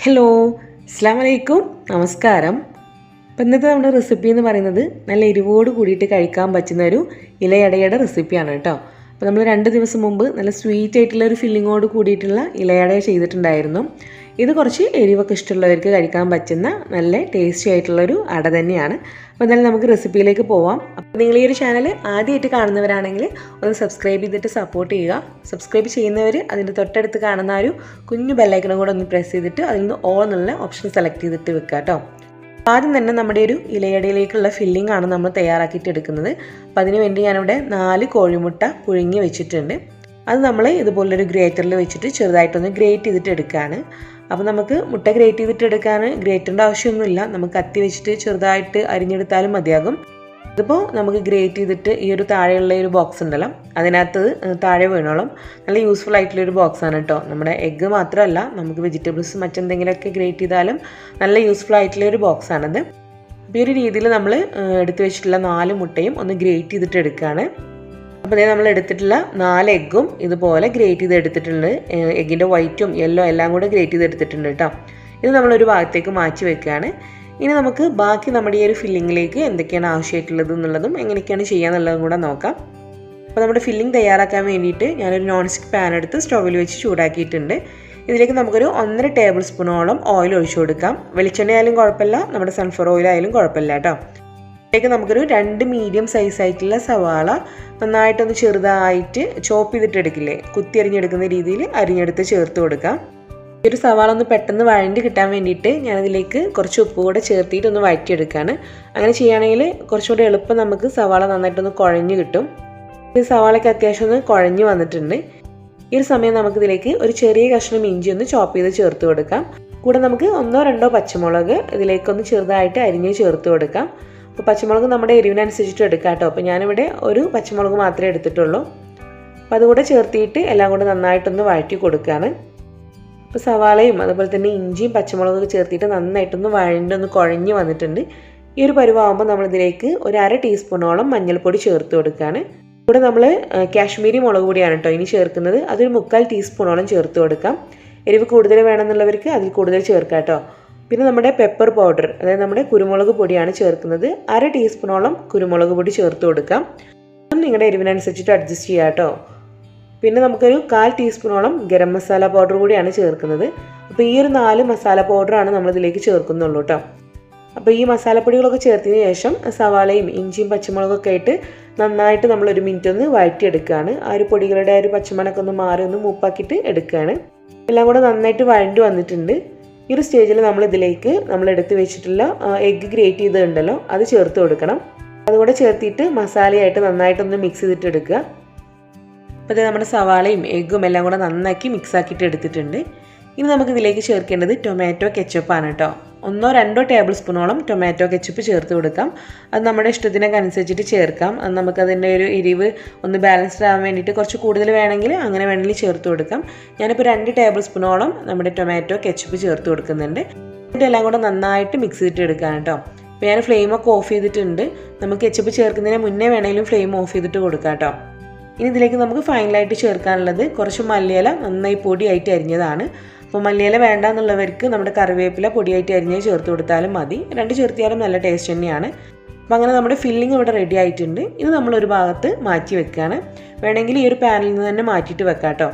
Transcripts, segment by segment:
Hello, അസ്സലാമു അലൈക്കും, നമസ്കാരം. അപ്പോൾ ഇന്നത്തെ നമ്മുടെ റെസിപ്പി എന്ന് പറയുന്നത് നല്ല എരിവോട് കൂടിയിട്ട് കഴിക്കാൻ പറ്റുന്ന ഒരു ഇലയടയുടെ റെസിപ്പിയാണ് കേട്ടോ. അപ്പോൾ നമ്മൾ 2 ദിവസം മുമ്പ് നല്ല സ്വീറ്റ് ആയിട്ടുള്ള ഒരു ഫില്ലിങ്ങോട് കൂടിയിട്ടുള്ള ഇലയട ചെയ്തിട്ടുണ്ടായിരുന്നു. ഇത് കുറച്ച് എരിവൊക്കെ ഇഷ്ടമുള്ളവർക്ക് കഴിക്കാൻ പറ്റുന്ന നല്ല ടേസ്റ്റി ആയിട്ടുള്ളൊരു അട തന്നെയാണ്. അപ്പോൾ എന്തായാലും നമുക്ക് റെസിപ്പിയിലേക്ക് പോവാം. അപ്പോൾ നിങ്ങൾ ഈ ഒരു ചാനൽ ആദ്യമായിട്ട് കാണുന്നവരാണെങ്കിൽ ഒന്ന് സബ്സ്ക്രൈബ് ചെയ്തിട്ട് സപ്പോർട്ട് ചെയ്യുക. സബ്സ്ക്രൈബ് ചെയ്യുന്നവർ അതിൻ്റെ തൊട്ടടുത്ത് കാണുന്ന ഒരു കുഞ്ഞു ബെല്ലൈക്കണും കൂടെ ഒന്ന് പ്രസ് ചെയ്തിട്ട് അതിൽ നിന്ന് ഓൾ എന്നുള്ള ഓപ്ഷൻ സെലക്ട് ചെയ്തിട്ട് വെക്കുക കേട്ടോ. ആദ്യം തന്നെ നമ്മുടെ ഒരു ഇലയടയിലേക്കുള്ള ഫില്ലിംഗ് ആണ് നമ്മൾ തയ്യാറാക്കിയിട്ട് എടുക്കുന്നത്. അപ്പോൾ അതിന് വേണ്ടി ഞാനിവിടെ 4 കോഴിമുട്ട പുഴുങ്ങി വെച്ചിട്ടുണ്ട്. അത് നമ്മൾ ഇതുപോലൊരു ഗ്രേറ്ററിൽ വെച്ചിട്ട് ചെറുതായിട്ടൊന്ന് ഗ്രേറ്റ് ചെയ്തിട്ട് എടുക്കുകയാണ്. അപ്പോൾ നമുക്ക് മുട്ട ഗ്രേറ്റ് ചെയ്തിട്ട് എടുക്കാൻ ഗ്രേറ്ററിൻ്റെ ആവശ്യമൊന്നുമില്ല, നമുക്ക് കത്തി വെച്ചിട്ട് ചെറുതായിട്ട് അരിഞ്ഞെടുത്താലും മതിയാകും. ഇതിപ്പോൾ നമുക്ക് ഗ്രേറ്റ് ചെയ്തിട്ട് ഈ ഒരു താഴെയുള്ള ഒരു ബോക്സ് ഉണ്ടല്ലോ, അതിനകത്ത് താഴെ വീണോളും. നല്ല യൂസ്ഫുൾ ആയിട്ടുള്ളൊരു ബോക്സാണ് കേട്ടോ. നമ്മുടെ എഗ്ഗ് മാത്രമല്ല, നമുക്ക് വെജിറ്റബിൾസ് മറ്റെന്തെങ്കിലുമൊക്കെ ഗ്രേറ്റ് ചെയ്താലും നല്ല യൂസ്ഫുൾ ആയിട്ടുള്ളൊരു ബോക്സാണിത്. അപ്പോൾ ഈ ഒരു രീതിയിൽ നമ്മൾ എടുത്തു വെച്ചിട്ടുള്ള 4 മുട്ടയും ഒന്ന് ഗ്രേറ്റ് ചെയ്തിട്ട് എടുക്കുകയാണ്. അപ്പോൾ അതേ നമ്മൾ എടുത്തിട്ടുള്ള 4 എഗ്ഗും ഇതുപോലെ ഗ്രേറ്റ് ചെയ്ത് എടുത്തിട്ടുണ്ട്. എഗ്ഗിൻ്റെ വൈറ്റും യെല്ലോ എല്ലാം കൂടെ ഗ്രേറ്റ് ചെയ്ത് എടുത്തിട്ടുണ്ട് കേട്ടോ. ഇത് നമ്മളൊരു ഭാഗത്തേക്ക് മാറ്റി വെക്കുകയാണ്. ഇനി നമുക്ക് ബാക്കി നമ്മുടെ ഈ ഒരു ഫില്ലിങ്ങിലേക്ക് എന്തൊക്കെയാണ് ആവശ്യമായിട്ടുള്ളത് എന്നുള്ളതും എങ്ങനെയൊക്കെയാണ് ചെയ്യാന്നുള്ളതും കൂടെ നോക്കാം. അപ്പോൾ നമ്മുടെ ഫില്ലിംഗ് തയ്യാറാക്കാൻ വേണ്ടിയിട്ട് ഞാനൊരു നോൺ സ്റ്റിക്ക് പാൻ എടുത്ത് സ്റ്റൗവിൽ വെച്ച് ചൂടാക്കിയിട്ടുണ്ട്. ഇതിലേക്ക് നമുക്കൊരു 1.5 ടേബിൾ സ്പൂണോളം ഓയിൽ ഒഴിച്ചു കൊടുക്കാം. വെളിച്ചെണ്ണ ആയാലും കുഴപ്പമില്ല, നമ്മുടെ സൺഫ്ലവർ ഓയിൽ ആയാലും കുഴപ്പമില്ല കേട്ടോ. ഇതിലേക്ക് നമുക്കൊരു 2 മീഡിയം സൈസ് ആയിട്ടുള്ള സവാള നന്നായിട്ടൊന്ന് ചെറുതായിട്ട് ചോപ്പ് ചെയ്തിട്ട് എടുക്കില്ലേ, കുത്തി അരിഞ്ഞെടുക്കുന്ന രീതിയിൽ അരിഞ്ഞെടുത്ത് ചേർത്ത് കൊടുക്കാം. ഈ ഒരു സവാള ഒന്ന് പെട്ടെന്ന് വഴണ്ടി കിട്ടാൻ വേണ്ടിയിട്ട് ഞാനതിലേക്ക് കുറച്ച് ഉപ്പ് കൂടെ ചേർത്തിട്ട് ഒന്ന് വഴറ്റിയെടുക്കുകയാണ്. അങ്ങനെ ചെയ്യുകയാണെങ്കിൽ കുറച്ചുകൂടി എളുപ്പം നമുക്ക് സവാള നന്നായിട്ടൊന്ന് കുഴഞ്ഞ് കിട്ടും. ഈ സവാളയ്ക്ക് അത്യാവശ്യം ഒന്ന് കുഴഞ്ഞ് വന്നിട്ടുണ്ട്. ഈ ഒരു സമയം നമുക്കിതിലേക്ക് ഒരു ചെറിയ കഷ്ണം ഇഞ്ചി ഒന്ന് ചോപ്പ് ചെയ്ത് ചേർത്ത് കൊടുക്കാം. കൂടെ നമുക്ക് 1-2 പച്ചമുളക് ഇതിലേക്കൊന്ന് ചെറുതായിട്ട് അരിഞ്ഞ് ചേർത്ത് കൊടുക്കാം. അപ്പോൾ പച്ചമുളക് നമ്മുടെ എരിവിനനുസരിച്ചിട്ട് എടുക്കാം കേട്ടോ. അപ്പോൾ ഞാനിവിടെ ഒരു പച്ചമുളക് മാത്രമേ എടുത്തിട്ടുള്ളൂ. അപ്പോൾ അതുകൂടെ ചേർത്തിട്ട് എല്ലാം കൂടെ നന്നായിട്ടൊന്ന് വഴറ്റി കൊടുക്കുകയാണ്. അപ്പോൾ സവാളയും അതുപോലെ തന്നെ ഇഞ്ചിയും പച്ചമുളകൊക്കെ ചേർത്തിട്ട് നന്നായിട്ടൊന്ന് വഴണ്ടൊന്ന് കുഴഞ്ഞ് വന്നിട്ടുണ്ട്. ഈ ഒരു പരുവാകുമ്പോൾ നമ്മളിതിലേക്ക് ഒരു 1/2 ടീസ്പൂണോളം മഞ്ഞൾപ്പൊടി ചേർത്ത് കൊടുക്കുകയാണ്. ഇവിടെ നമ്മൾ കാശ്മീരി മുളക് പൊടിയാണ് കേട്ടോ ഇനി ചേർക്കുന്നത്. അതൊരു 3/4 ടീസ്പൂണോളം ചേർത്ത് കൊടുക്കാം. എരിവ് കൂടുതൽ വേണമെന്നുള്ളവർക്ക് അതിൽ കൂടുതൽ ചേർക്കാം കേട്ടോ. പിന്നെ നമ്മുടെ പെപ്പർ പൗഡർ, അതായത് നമ്മുടെ കുരുമുളക് പൊടിയാണ് ചേർക്കുന്നത്. 1/2 ടീസ്പൂണോളം കുരുമുളക് പൊടി ചേർത്ത് കൊടുക്കാം. നിങ്ങളുടെ എരിവിനനുസരിച്ചിട്ട് അഡ്ജസ്റ്റ് ചെയ്യാം കേട്ടോ. പിന്നെ നമുക്കൊരു 1/4 ടീസ്പൂണോളം ഗരം മസാല പൗഡർ കൂടിയാണ് ചേർക്കുന്നത്. അപ്പോൾ ഈ ഒരു 4 മസാല പൗഡറാണ് നമ്മളിതിലേക്ക് ചേർക്കുന്നുള്ളൂ കേട്ടോ. അപ്പോൾ ഈ മസാലപ്പൊടികളൊക്കെ ചേർത്തതിന് ശേഷം സവാളയും ഇഞ്ചിയും പച്ചമുളകൊക്കെ ആയിട്ട് നന്നായിട്ട് നമ്മൾ 1 മിനിറ്റ് ഒന്ന് വഴറ്റിയെടുക്കുകയാണ്. ആ ഒരു പൊടികളുടെ ആ ഒരു പച്ചമണമൊക്കെ ഒന്ന് മാറി ഒന്ന് മൂപ്പാക്കിയിട്ട് എടുക്കുകയാണ്. എല്ലാം കൂടെ നന്നായിട്ട് വഴണ്ടി വന്നിട്ടുണ്ട്. ഈ ഒരു സ്റ്റേജിൽ നമ്മളിതിലേക്ക് നമ്മൾ എടുത്ത് വെച്ചിട്ടുള്ള എഗ്ഗ് ഗ്രേറ്റ് ചെയ്തിട്ടുണ്ടല്ലോ, അത് ചേർത്ത് കൊടുക്കണം. അതുകൂടെ ചേർത്തിട്ട് മസാലയായിട്ട് നന്നായിട്ടൊന്ന് മിക്സ് ചെയ്തിട്ട് എടുക്കുക. അപ്പോൾ ഇത് നമ്മുടെ സവാളയും എഗ്ഗും എല്ലാം കൂടെ നന്നാക്കി മിക്സ് ആക്കിയിട്ട് എടുത്തിട്ടുണ്ട്. ഇനി നമുക്കിതിലേക്ക് ചേർക്കേണ്ടത് ടൊമാറ്റോ കെച്ചപ്പാണ് കേട്ടോ. 1-2 ടേബിൾ സ്പൂണോളം ടൊമാറ്റോ കെച്ചപ്പ് ചേർത്ത് കൊടുക്കാം. അത് നമ്മുടെ ഇഷ്ടത്തിനൊക്കെ അനുസരിച്ചിട്ട് ചേർക്കാം. അത് നമുക്കതിൻ്റെ ഒരു എരിവ് ഒന്ന് ബാലൻസ്ഡ് ആവാൻ വേണ്ടിയിട്ട് കുറച്ച് കൂടുതൽ വേണമെങ്കിൽ അങ്ങനെ വേണമെങ്കിൽ ചേർത്ത് കൊടുക്കാം. ഞാനിപ്പോൾ 2 ടേബിൾ സ്പൂണോളം നമ്മുടെ ടൊമാറ്റോ കെച്ചപ്പ് ചേർത്ത് കൊടുക്കുന്നുണ്ട്. എന്നിട്ട് എല്ലാം കൂടെ നന്നായിട്ട് മിക്സ് ചെയ്തിട്ട് എടുക്കാം കേട്ടോ. അപ്പോൾ ഞാൻ ഫ്ലെയിമൊക്കെ ഓഫ് ചെയ്തിട്ടുണ്ട്. നമുക്ക് കെച്ചപ്പ് ചേർക്കുന്നതിന് മുന്നേ വേണമെങ്കിലും ഫ്ലെയിം ഓഫ് ചെയ്തിട്ട് കൊടുക്കാം കേട്ടോ. ഇനി ഇതിലേക്ക് നമുക്ക് ഫൈനലായിട്ട് ചേർക്കാനുള്ളത് കുറച്ച് മല്ലിയില നന്നായി പൊടിയായിട്ട് അരിഞ്ഞതാണ്. അപ്പോൾ മല്ലിയില വേണ്ട എന്നുള്ളവർക്ക് നമ്മുടെ കറിവേപ്പില പൊടിയായിട്ട് അരിഞ്ഞ് ചേർത്ത് കൊടുത്താലും മതി. 2 ചേർത്തിയാലും നല്ല ടേസ്റ്റ് തന്നെയാണ്. അപ്പോൾ അങ്ങനെ നമ്മുടെ ഫില്ലിംഗ് ഇവിടെ റെഡി ആയിട്ടുണ്ട്. ഇത് നമ്മളൊരു ഭാഗത്ത് മാറ്റി വെക്കുകയാണ്. വേണമെങ്കിൽ ഈ ഒരു പാനിൽ നിന്ന് തന്നെ മാറ്റിയിട്ട് വെക്കാം കേട്ടോ.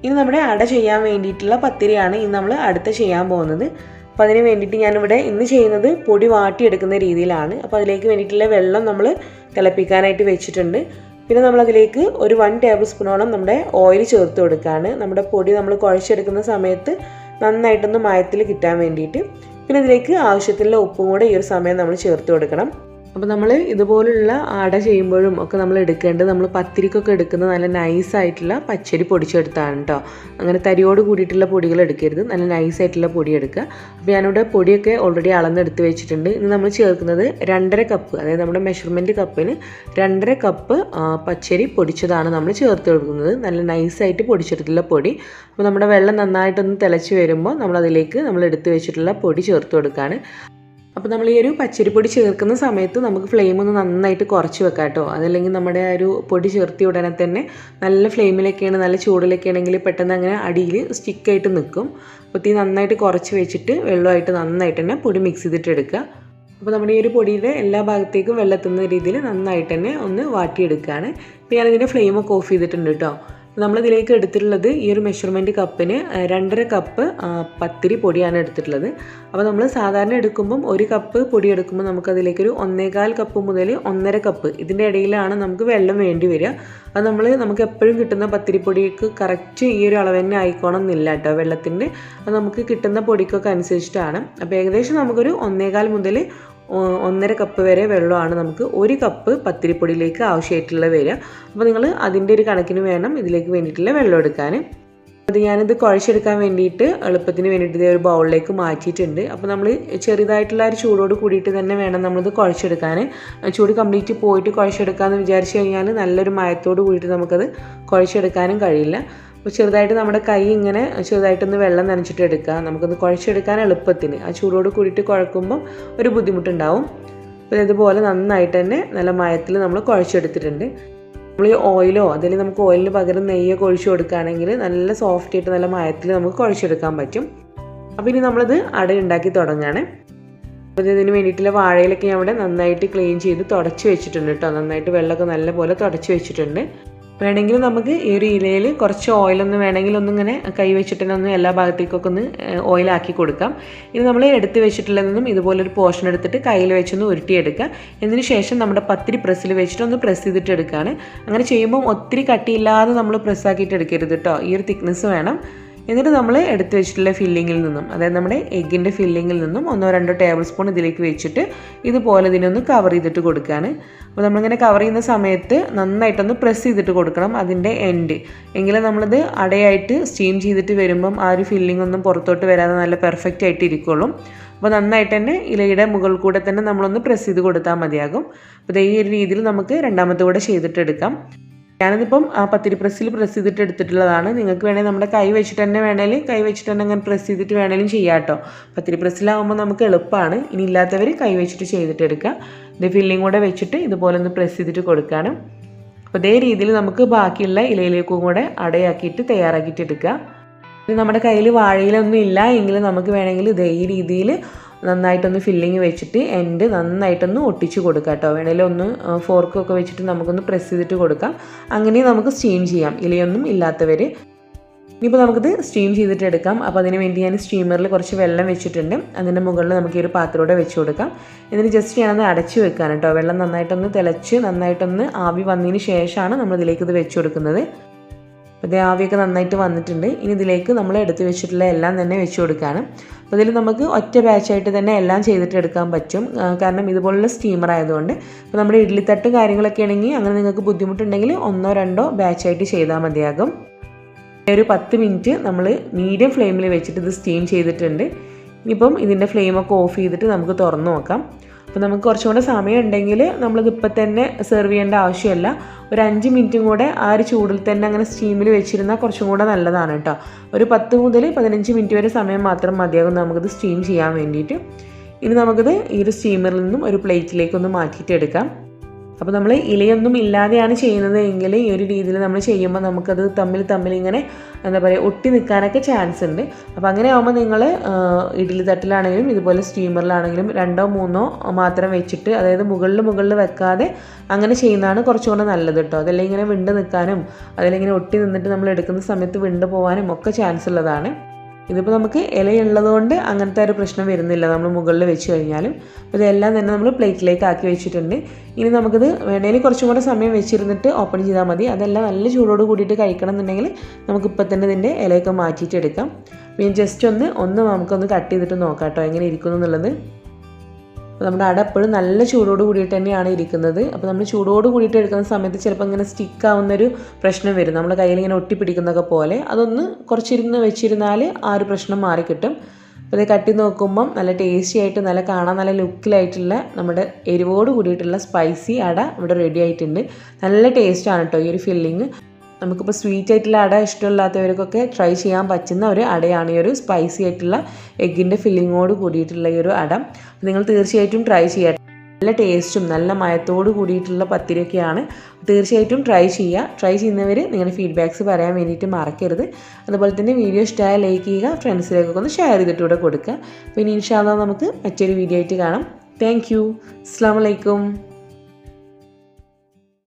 ഇനി നമ്മുടെ അട ചെയ്യാൻ വേണ്ടിയിട്ടുള്ള പത്തിരിയാണ് ഇന്ന് നമ്മൾ അടുത്ത് ചെയ്യാൻ പോകുന്നത്. അപ്പോൾ അതിന് വേണ്ടിയിട്ട് ഞാനിവിടെ ഇന്ന് ചെയ്യുന്നത് പൊടി വാട്ടിയെടുക്കുന്ന രീതിയിലാണ്. അപ്പോൾ അതിലേക്ക് വേണ്ടിയിട്ടുള്ള വെള്ളം നമ്മൾ തിളപ്പിക്കാനായിട്ട് വെച്ചിട്ടുണ്ട്. പിന്നെ നമ്മളതിലേക്ക് ഒരു 1 ടേബിൾ സ്പൂണോളം നമ്മുടെ ഓയിൽ ചേർത്ത് കൊടുക്കുകയാണ്. നമ്മുടെ പൊടി നമ്മൾ കുഴച്ചെടുക്കുന്ന സമയത്ത് നന്നായിട്ടൊന്ന് മയത്തിൽ കിട്ടാൻ വേണ്ടിയിട്ട്. പിന്നെ ഇതിലേക്ക് ആവശ്യത്തിനുള്ള ഉപ്പും കൂടെ ഈ ഒരു സമയം നമ്മൾ ചേർത്ത് കൊടുക്കണം. അപ്പോൾ നമ്മൾ ഇതുപോലുള്ള അട ചെയ്യുമ്പോഴും ഒക്കെ നമ്മൾ എടുക്കേണ്ടത്, നമ്മൾ പത്തിരിക്കൊക്കെ എടുക്കുന്ന നല്ല നൈസായിട്ടുള്ള പച്ചരി പൊടിച്ചെടുത്താണ് കേട്ടോ. അങ്ങനെ തരിയോട് കൂടിയിട്ടുള്ള പൊടികൾ എടുക്കരുത്, നല്ല നൈസായിട്ടുള്ള പൊടി എടുക്കുക. അപ്പോൾ ഞാനിവിടെ പൊടിയൊക്കെ ഓൾറെഡി അളന്നെടുത്ത് വെച്ചിട്ടുണ്ട്. ഇനി നമ്മൾ ചേർക്കുന്നത് 2.5 കപ്പ്, അതായത് നമ്മുടെ മെഷർമെൻറ്റ് കപ്പിന് 2.5 കപ്പ് പച്ചരി പൊടിച്ചതാണ് നമ്മൾ ചേർത്ത് കൊടുക്കുന്നത്. നല്ല നൈസായിട്ട് പൊടിച്ചെടുത്തുള്ള പൊടി. അപ്പോൾ നമ്മുടെ വെള്ളം നന്നായിട്ടൊന്ന് തിളച്ച് വരുമ്പോൾ നമ്മളതിലേക്ക് നമ്മൾ എടുത്ത് വെച്ചിട്ടുള്ള പൊടി ചേർത്ത് കൊടുക്കുകയാണ്. അപ്പോൾ നമ്മൾ ഈ ഒരു പച്ചരിപ്പൊടി ചേർക്കുന്ന സമയത്ത് നമുക്ക് ഫ്ലെയിം ഒന്ന് നന്നായിട്ട് കുറച്ച് വെക്കാം കേട്ടോ. അതല്ലെങ്കിൽ നമ്മുടെ ആ ഒരു പൊടി ചേർത്തി ഉടനെ തന്നെ നല്ല ഫ്ലെയിമിലൊക്കെയാണ്, നല്ല ചൂടിലൊക്കെ ആണെങ്കിൽ പെട്ടെന്ന് അങ്ങനെ അടിയിൽ സ്റ്റിക്കായിട്ട് നിൽക്കും. അപ്പോൾ തീ നന്നായിട്ട് കുറച്ച് വെച്ചിട്ട് വെള്ളമായിട്ട് നന്നായിട്ട് തന്നെ പൊടി മിക്സ് ചെയ്തിട്ട് എടുക്കുക. അപ്പോൾ നമ്മുടെ ഈ ഒരു പൊടിയുടെ എല്ലാ ഭാഗത്തേക്കും വെള്ളത്തുന്ന രീതിയിൽ നന്നായിട്ട് തന്നെ ഒന്ന് വാട്ടിയെടുക്കുകയാണ്. ഇപ്പോൾ ഞാനിതിൻ്റെ ഫ്ലെയിമൊക്കെ ഓഫ് ചെയ്തിട്ടുണ്ട് കേട്ടോ. നമ്മളിതിലേക്ക് എടുത്തിട്ടുള്ളത് ഈ ഒരു മെഷർമെൻറ്റ് കപ്പിന് 2.5 കപ്പ് പത്തിരി പൊടിയാണ് എടുത്തിട്ടുള്ളത്. അപ്പോൾ നമ്മൾ സാധാരണ എടുക്കുമ്പം 1 കപ്പ് പൊടി എടുക്കുമ്പോൾ നമുക്കതിലേക്കൊരു 1.25 കപ്പ് മുതൽ 1.5 കപ്പ് ഇതിൻ്റെ ഇടയിലാണ് നമുക്ക് വെള്ളം വേണ്ടി വരിക. അത് നമുക്ക് എപ്പോഴും കിട്ടുന്ന പത്തിരിപ്പൊടിക്ക് കറക്റ്റ് ഈ ഒരു അളവ് തന്നെ ആയിക്കോണം എന്നില്ല കേട്ടോ വെള്ളത്തിൻ്റെ. അത് നമുക്ക് കിട്ടുന്ന പൊടിക്കൊക്കെ അനുസരിച്ചിട്ടാണ്. അപ്പോൾ ഏകദേശം നമുക്കൊരു 1.25 മുതൽ 1.5 കപ്പ് വരെ വെള്ളമാണ് നമുക്ക് 1 കപ്പ് പത്തിരിപ്പൊടിയിലേക്ക് ആവശ്യമായിട്ടുള്ള വരിക. അപ്പോൾ നിങ്ങൾ അതിൻ്റെ ഒരു കണക്കിന് വേണം ഇതിലേക്ക് വേണ്ടിയിട്ടുള്ള വെള്ളം എടുക്കാൻ. അത് ഞാനിത് കുഴച്ചെടുക്കാൻ വേണ്ടിയിട്ട് എളുപ്പത്തിന് വേണ്ടിയിട്ട് ഇതേ ഒരു ബൗളിലേക്ക് മാറ്റിയിട്ടുണ്ട്. അപ്പോൾ നമ്മൾ ചെറുതായിട്ടുള്ള ഒരു ചൂടോട് കൂടിയിട്ട് തന്നെ വേണം നമ്മളിത് കുഴച്ചെടുക്കാൻ. ചൂട് കംപ്ലീറ്റ് പോയിട്ട് കുഴച്ചെടുക്കാമെന്ന് വിചാരിച്ചു കഴിഞ്ഞാൽ നല്ലൊരു മയത്തോട് കൂടിയിട്ട് നമുക്കത് കുഴച്ചെടുക്കാനും കഴിയില്ല. അപ്പോൾ ചെറുതായിട്ട് നമ്മുടെ കൈ ഇങ്ങനെ ചെറുതായിട്ടൊന്ന് വെള്ളം നനച്ചിട്ട് എടുക്കുക. നമുക്കൊന്ന് കുഴച്ചെടുക്കാൻ എളുപ്പത്തിന്. ആ ചൂടോട് കൂടിയിട്ട് കുഴക്കുമ്പം ഒരു ബുദ്ധിമുട്ടുണ്ടാവും. അപ്പോൾ ഇതുപോലെ നന്നായിട്ട് തന്നെ നല്ല മയത്തിൽ നമ്മൾ കുഴച്ചെടുത്തിട്ടുണ്ട്. നമ്മൾ ഈ ഓയിലോ അല്ലെങ്കിൽ നമുക്ക് ഓയിലിന് പകരം നെയ്യൊക്കെ ഒഴിച്ചു കൊടുക്കുകയാണെങ്കിൽ നല്ല സോഫ്റ്റ് ആയിട്ട് നല്ല മയത്തിൽ നമുക്ക് കുഴച്ചെടുക്കാൻ പറ്റും. അപ്പോൾ ഇനി നമ്മളിത് അട ഉണ്ടാക്കി തുടങ്ങുകയാണ്. അപ്പോൾ ഇതിന് വേണ്ടിയിട്ടുള്ള വാഴയിലൊക്കെ ഞാൻ ഇവിടെ നന്നായിട്ട് ക്ലീൻ ചെയ്ത് തുടച്ച് വെച്ചിട്ടുണ്ട് കേട്ടോ. നന്നായിട്ട് വെള്ളമൊക്കെ നല്ലപോലെ തുടച്ച് വെച്ചിട്ടുണ്ട്. വേണമെങ്കിൽ നമുക്ക് ഈ ഒരു ഇലയിൽ കുറച്ച് ഓയിലൊന്ന് വേണമെങ്കിൽ ഒന്നിങ്ങനെ കൈ വെച്ചിട്ട് തന്നെ ഒന്ന് എല്ലാ ഭാഗത്തേക്കൊക്കെ ഒന്ന് ഓയിലാക്കി കൊടുക്കാം. ഇനി നമ്മൾ എടുത്ത് വെച്ചിട്ടുള്ളതെന്നും ഇതുപോലൊരു പോർഷൻ എടുത്തിട്ട് കയ്യിൽ വെച്ചൊന്ന് ഉരുട്ടിയെടുക്കുക. ഇതിന് ശേഷം നമ്മുടെ പത്തിരി പ്രസ്സിൽ വെച്ചിട്ട് ഒന്ന് പ്രസ് ചെയ്തിട്ട് എടുക്കുകയാണ്. അങ്ങനെ ചെയ്യുമ്പോൾ ഒത്തിരി കട്ടിയില്ലാതെ നമ്മൾ പ്രസ്സാക്കിയിട്ട് എടുക്കരുത് കേട്ടോ. ഈ ഒരു തിക്നെസ് വേണം. എന്നിട്ട് നമ്മൾ എടുത്ത് വെച്ചിട്ടുള്ള ഫില്ലിങ്ങിൽ നിന്നും, അതായത് നമ്മുടെ എഗ്ഗിൻ്റെ ഫില്ലിങ്ങിൽ നിന്നും 1-2 ടേബിൾ സ്പൂൺ ഇതിലേക്ക് വെച്ചിട്ട് ഇതുപോലെ ഇതിനൊന്ന് കവർ ചെയ്തിട്ട് കൊടുക്കുകയാണ്. അപ്പോൾ നമ്മളിങ്ങനെ കവർ ചെയ്യുന്ന സമയത്ത് നന്നായിട്ടൊന്ന് പ്രസ് ചെയ്തിട്ട് കൊടുക്കണം അതിൻ്റെ എൻഡ്. എങ്കിലും നമ്മളിത് അടയായിട്ട് സ്റ്റീം ചെയ്തിട്ട് വരുമ്പം ആ ഒരു ഫില്ലിംഗ് ഒന്നും പുറത്തോട്ട് വരാതെ നല്ല പെർഫെക്റ്റ് ആയിട്ട് ഇരിക്കുള്ളൂ. അപ്പോൾ നന്നായിട്ട് തന്നെ ഇലയുടെ മുകളിൽ കൂടെ തന്നെ നമ്മളൊന്ന് പ്രസ് ചെയ്ത് കൊടുത്താൽ മതിയാകും. അപ്പോൾ ഈ ഒരു രീതിയിൽ നമുക്ക് രണ്ടാമത്തെ കൂടെ ചെയ്തിട്ടെടുക്കാം. ഞാനിതിപ്പം ആ പത്തിരി പ്രസ്സിൽ പ്രസ് ചെയ്തിട്ട് എടുത്തിട്ടുള്ളതാണ്. നിങ്ങൾക്ക് വേണമെങ്കിൽ നമ്മുടെ കൈ വെച്ചിട്ട് തന്നെ അങ്ങനെ പ്രസ് ചെയ്തിട്ട് വേണമെങ്കിലും ചെയ്യാം കേട്ടോ. പത്തിരി പ്രസ്സിലാകുമ്പോൾ നമുക്ക് എളുപ്പമാണ്. ഇനി ഇല്ലാത്തവർ കൈ വെച്ചിട്ട് ചെയ്തിട്ട് എടുക്കുക. ഇത് ഫില്ലിംഗ് കൂടെ വെച്ചിട്ട് ഇതുപോലെ ഒന്ന് പ്രസ് ചെയ്തിട്ട് കൊടുക്കുകയാണ്. അപ്പോൾ ഇതേ രീതിയിൽ നമുക്ക് ബാക്കിയുള്ള ഇലയിലേക്കും കൂടെ അടയാക്കിയിട്ട് തയ്യാറാക്കിയിട്ട് എടുക്കുക. ഇനി നമ്മുടെ കയ്യിൽ വാഴയിലൊന്നും ഇല്ല എങ്കിൽ നമുക്ക് വേണമെങ്കിൽ ഇതേ ഈ രീതിയിൽ നന്നായിട്ടൊന്ന് ഫില്ലിങ് വെച്ചിട്ട് എൻഡ് നന്നായിട്ടൊന്ന് ഒട്ടിച്ച് കൊടുക്കുക കേട്ടോ. വേണമെങ്കിൽ ഒന്ന് ഫോർക്കൊക്കെ വെച്ചിട്ട് നമുക്കൊന്ന് പ്രസ് ചെയ്തിട്ട് കൊടുക്കാം. അങ്ങനെ നമുക്ക് സ്റ്റീം ചെയ്യാം ഇലയൊന്നും ഇല്ലാത്തവർ. ഇനിയിപ്പോൾ നമുക്കിത് സ്റ്റീം ചെയ്തിട്ട് എടുക്കാം. അപ്പോൾ അതിന് വേണ്ടി ഞാൻ സ്റ്റീമറിൽ കുറച്ച് വെള്ളം വെച്ചിട്ടുണ്ട്. അതിൻ്റെ മുകളിൽ നമുക്ക് ഈ ഒരു പാത്രത്തോടെ വെച്ച് കൊടുക്കാം. എന്നിട്ട് ജസ്റ്റ് ഞാനൊന്ന് അടച്ച് വെക്കാൻ കേട്ടോ. വെള്ളം നന്നായിട്ടൊന്ന് തിളച്ച് നന്നായിട്ടൊന്ന് ആവി വന്നതിന് ശേഷമാണ് നമ്മളിതിലേക്ക് ഇത് വെച്ച് കൊടുക്കുന്നത്. അപ്പോൾ ആവിയൊക്കെ നന്നായിട്ട് വന്നിട്ടുണ്ട്. ഇനി ഇതിലേക്ക് നമ്മൾ എടുത്ത് വെച്ചിട്ടുള്ള എല്ലാം തന്നെ വെച്ച് കൊടുക്കുകയാണ്. അപ്പോൾ ഇതിൽ നമുക്ക് ഒറ്റ ബാച്ചായിട്ട് തന്നെ എല്ലാം ചെയ്തിട്ട് എടുക്കാൻ പറ്റും. കാരണം ഇതുപോലുള്ള സ്റ്റീമർ ആയതുകൊണ്ട്. അപ്പോൾ നമ്മുടെ ഇഡ്ഡലിത്തട്ട് കാര്യങ്ങളൊക്കെ ആണെങ്കിൽ അങ്ങനെ നിങ്ങൾക്ക് ബുദ്ധിമുട്ടുണ്ടെങ്കിൽ 1-2 ബാച്ചായിട്ട് ചെയ്താൽ മതിയാകും. ഒരു 10 മിനിറ്റ് നമ്മൾ മീഡിയം ഫ്ലെയിമിൽ വെച്ചിട്ട് ഇത് സ്റ്റീം ചെയ്തിട്ടുണ്ട്. ഇനിയിപ്പം ഇതിൻ്റെ ഫ്ലെയിമൊക്കെ ഓഫ് ചെയ്തിട്ട് നമുക്ക് തുറന്ന് നോക്കാം. അപ്പോൾ നമുക്ക് കുറച്ചും കൂടെ സമയം ഉണ്ടെങ്കിൽ നമ്മളിതിപ്പോൾ തന്നെ സെർവ് ചെയ്യേണ്ട ആവശ്യമില്ല. ഒരു 5 മിനിറ്റും കൂടെ ആ ഒരു ചൂടിൽ തന്നെ അങ്ങനെ സ്റ്റീമിൽ വെച്ചിരുന്നാൽ കുറച്ചും കൂടെ നല്ലതാണ് കേട്ടോ. ഒരു 10 മുതൽ 15 മിനിറ്റ് വരെ സമയം മാത്രം മതിയാകും നമുക്കിത് സ്റ്റീം ചെയ്യാൻ വേണ്ടിയിട്ട്. ഇനി നമുക്കിത് ഈ ഒരു സ്റ്റീമറിൽ നിന്നും ഒരു പ്ലേറ്റിലേക്കൊന്ന് മാറ്റിയിട്ട് എടുക്കാം. അപ്പോൾ നമ്മൾ ഇലയൊന്നും ഇല്ലാതെയാണ് ചെയ്യുന്നത് എങ്കിൽ ഈ ഒരു രീതിയിൽ നമ്മൾ ചെയ്യുമ്പോൾ നമുക്കത് തമ്മിൽ ഇങ്ങനെ എന്താ പറയുക ഒട്ടി നിൽക്കാനൊക്കെ ചാൻസ് ഉണ്ട്. അപ്പോൾ അങ്ങനെ ആകുമ്പോൾ നിങ്ങൾ ഇഡ്ഡലി തട്ടിലാണെങ്കിലും ഇതുപോലെ സ്റ്റീമറിലാണെങ്കിലും 2-3 മാത്രം വെച്ചിട്ട്, അതായത് മുകളിൽ വെക്കാതെ അങ്ങനെ ചെയ്യുന്നതാണ് കുറച്ചുകൂടെ നല്ലത് കേട്ടോ. അതെല്ലാം ഇങ്ങനെ വിണ്ട് നിൽക്കാനും അതിലിങ്ങനെ ഒട്ടി നിന്നിട്ട് നമ്മൾ എടുക്കുന്ന സമയത്ത് വിണ്ട് പോകാനും ഒക്കെ ചാൻസ് ഉള്ളതാണ്. ഇതിപ്പോൾ നമുക്ക് ഇലയുള്ളതുകൊണ്ട് അങ്ങനത്തെ ഒരു പ്രശ്നം വരുന്നില്ല നമ്മൾ മുകളിൽ വെച്ച് കഴിഞ്ഞാലും. അപ്പോൾ ഇതെല്ലാം തന്നെ നമ്മൾ പ്ലേറ്റിലേക്ക് ആക്കി വെച്ചിട്ടുണ്ട്. ഇനി നമുക്കിത് വേണമെങ്കിൽ കുറച്ചും കൂടെ സമയം വെച്ചിരുന്നിട്ട് ഓപ്പൺ ചെയ്താൽ മതി. അതെല്ലാം നല്ല ചൂടോട് കൂടിയിട്ട് കഴിക്കണം എന്നുണ്ടെങ്കിൽ നമുക്കിപ്പോൾ തന്നെ ഇതിൻ്റെ ഇലയൊക്കെ മാറ്റിയിട്ട് എടുക്കാം. പിന്നെ ജസ്റ്റ് ഒന്ന് നമുക്കൊന്ന് കട്ട് ചെയ്തിട്ട് നോക്കാം കേട്ടോ എങ്ങനെ ഇരിക്കുന്നു എന്നുള്ളത്. അപ്പോൾ നമ്മുടെ അട എപ്പോഴും നല്ല ചൂടോട് കൂടിയിട്ട് തന്നെയാണ് ഇരിക്കുന്നത്. അപ്പോൾ നമ്മൾ ചൂടോട് കൂടിയിട്ട് എടുക്കുന്ന സമയത്ത് ചിലപ്പോൾ ഇങ്ങനെ സ്റ്റിക്കാവുന്നൊരു പ്രശ്നം വരും. നമ്മുടെ കയ്യിൽ ഇങ്ങനെ ഒട്ടിപ്പിടിക്കുന്നതൊക്കെ പോലെ. അതൊന്ന് കുറച്ചിരുന്ന് വെച്ചിരുന്നാൽ ആ ഒരു പ്രശ്നം മാറിക്കിട്ടും. അപ്പോൾ ഇത് കട്ടി നോക്കുമ്പം നല്ല ടേസ്റ്റി ആയിട്ട് നല്ല കാണാൻ നല്ല ലുക്കിലായിട്ടുള്ള നമ്മുടെ എരിവോട് കൂടിയിട്ടുള്ള സ്പൈസി അട ഇവിടെ റെഡി ആയിട്ടുണ്ട്. നല്ല ടേസ്റ്റാണ് കേട്ടോ ഈ ഒരു ഫില്ലിങ്. നമുക്കിപ്പോൾ സ്വീറ്റ് ആയിട്ടുള്ള അട ഇഷ്ടമില്ലാത്തവർക്കൊക്കെ ട്രൈ ചെയ്യാൻ പറ്റുന്ന ഒരു അടയാണ് ഈ ഒരു സ്പൈസി ആയിട്ടുള്ള എഗ്ഗിൻ്റെ ഫില്ലിങ്ങോട് കൂടിയിട്ടുള്ള ഈ ഒരു അട. നിങ്ങൾ തീർച്ചയായിട്ടും ട്രൈ ചെയ്യാം. നല്ല ടേസ്റ്റും നല്ല മയത്തോട് കൂടിയിട്ടുള്ള പത്തിരിയൊക്കെയാണ്. തീർച്ചയായിട്ടും ട്രൈ ചെയ്യുക. ട്രൈ ചെയ്യുന്നവർ നിങ്ങളുടെ ഫീഡ്ബാക്ക്സ് പറയാൻ വേണ്ടിയിട്ട് മറക്കരുത്. അതുപോലെ തന്നെ വീഡിയോ ഇഷ്ടമായ ലൈക്ക് ചെയ്യുക, ഫ്രണ്ട്സിലേക്കൊക്കെ ഒന്ന് ഷെയർ ചെയ്തിട്ടൂടെ കൊടുക്കുക. പിന്നെ ഇൻഷാ അല്ലാഹ് നമുക്ക് മറ്റൊരു വീഡിയോ ആയിട്ട് കാണാം. Thank you. അസ്സലാമു അലൈക്കും.